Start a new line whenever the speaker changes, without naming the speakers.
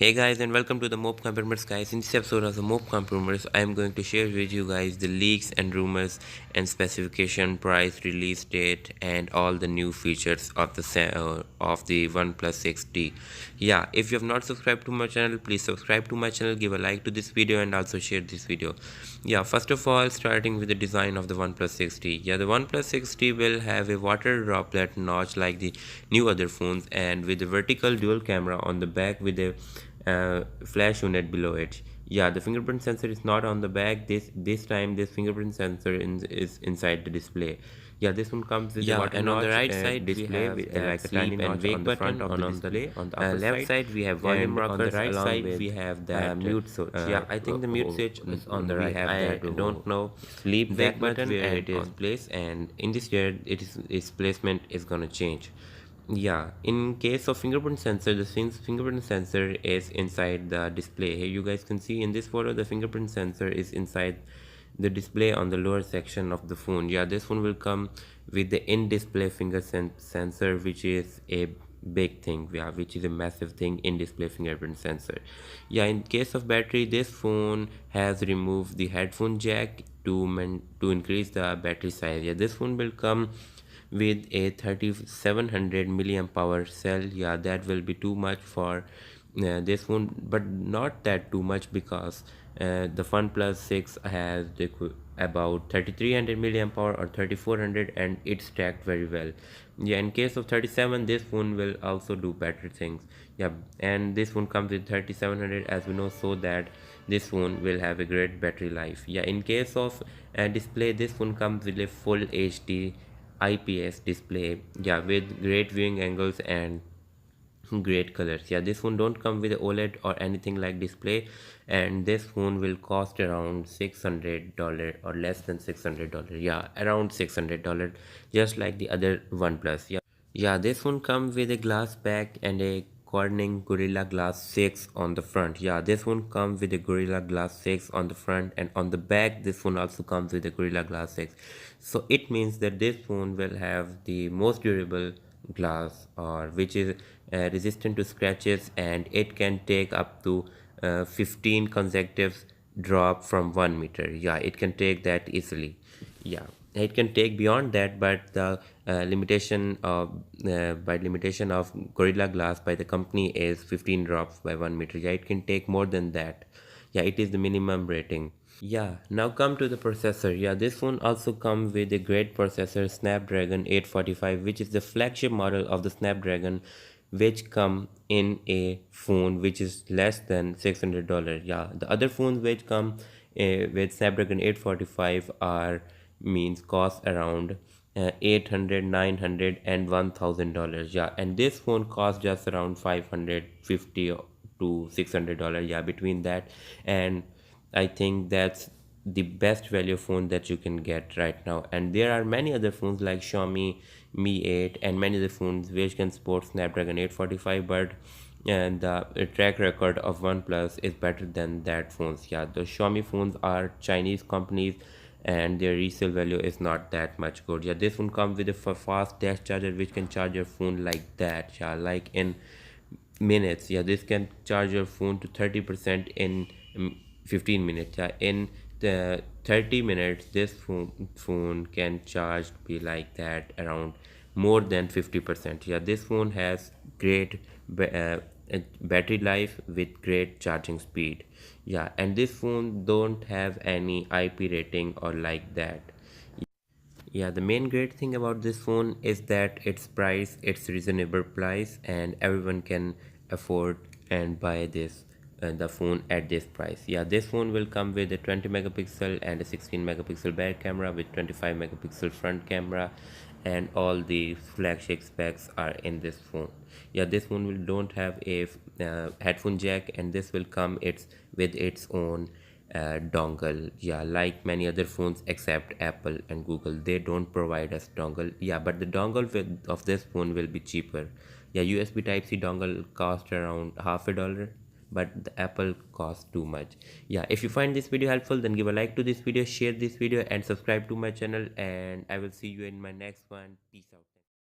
Hey guys, and welcome to the Mob Comprimers. Guys, in this episode of the Mob Comprimers, I am going to share with you guys the leaks and rumors and specification, price, release date, and all the new features of the OnePlus 6T. Yeah, if you have not subscribed to my channel, please subscribe to my channel, give a like to this video, and also share this video. Yeah, first of all, starting with the design of the OnePlus 6T. Yeah, the OnePlus 6T will have a water droplet notch like the new other phones, and with a vertical dual camera on the back with a flash unit below it. Yeah, the fingerprint sensor is not on the back. This time this fingerprint sensor is inside the display. Yeah, this one comes with a water
And on the
notch
right side we
display
have
with
that
like a tiny
sleep and
notch on
wake
the front
button.
of the
On the
display on the upper
left
side,
side we have volume
and on the
rockers
right
along
side
with
we have that
mute switch.
I think the mute switch
Is on the
we
right.
have
I
that
don't know
sleep
wake
that much
button
where
and
it is
on
placed, and in this year its placement is gonna change. Yeah, in case of fingerprint sensor, the fingerprint sensor is inside the display. Here you guys can see in this photo the fingerprint sensor is inside the display on the lower section of the phone. Yeah, this one will come with the in-display sensor, which is a big thing. Yeah, which is a massive thing, in-display fingerprint sensor. Yeah, in case of battery, this phone has removed the headphone jack to increase the battery size. Yeah, this phone will come with a 3700 milliamp hour cell. Yeah, that will be too much for this one, but not that too much because the OnePlus 6 has about 3300 milliamp hour or 3400, and it's stacked very well. Yeah, in case of 37, this phone will also do better things. Yeah, and this one comes with 3700, as we know, so that this phone will have a great battery life. Yeah, in case of display, this phone comes with a full HD IPS display, yeah, with great viewing angles and great colors. Yeah, this phone don't come with OLED or anything like display, and this phone will cost around $600 or less than $600. Yeah, around $600, just like the other OnePlus. Yeah, this one comes with a glass back and a Corning Gorilla Glass 6 on the front. Yeah, this one comes with a Gorilla Glass 6 on the front, and on the back this one also comes with a Gorilla Glass 6. So it means that this phone will have the most durable glass, or which is resistant to scratches, and it can take up to 15 consecutive drop from 1 meter. Yeah, it can take that easily. Yeah, it can take beyond that, but the limitation of Gorilla Glass by the company is 15 drops by 1 meter. Yeah, it can take more than that. Yeah, it is the minimum rating. Yeah, now come to the processor. Yeah, this phone also comes with a great processor, Snapdragon 845, which is the flagship model of the Snapdragon, which come in a phone which is less than $600. Yeah, the other phones which come with Snapdragon 845 are means cost around 800, 900, and $1,000. Yeah, and this phone costs just around 550 to $600. Yeah, between that, and I think that's the best value phone that you can get right now. And there are many other phones like Xiaomi Mi 8 and many other phones which can support Snapdragon 845, but and the track record of OnePlus is better than that phones. Yeah, the Xiaomi phones are Chinese companies, and their resale value is not that much good. Yeah, this one comes with a fast dash charger which can charge your phone like that. Yeah, like in minutes. Yeah, this can charge your phone to 30% in 15 minutes. Yeah, in the 30 minutes this phone can charge be like that around more than 50%. Yeah, this phone has great battery life with great charging speed. Yeah, and this phone don't have any IP rating or like that. Yeah, the main great thing about this phone is that it's reasonable price, and everyone can afford and buy the phone at this price. Yeah, this phone will come with a 20 megapixel and a 16 megapixel back camera with 25 megapixel front camera, and all the flagship specs are in this phone. Yeah, this phone will don't have a headphone jack, and this will come with its own dongle. Yeah, like many other phones except Apple and Google, they don't provide us dongle. Yeah, but the dongle of this phone will be cheaper. Yeah, USB type C dongle cost around half a dollar, but the Apple costs too much. Yeah, if you find this video helpful, then give a like to this video, share this video, and subscribe to my channel, and I will see you in my next one. Peace out.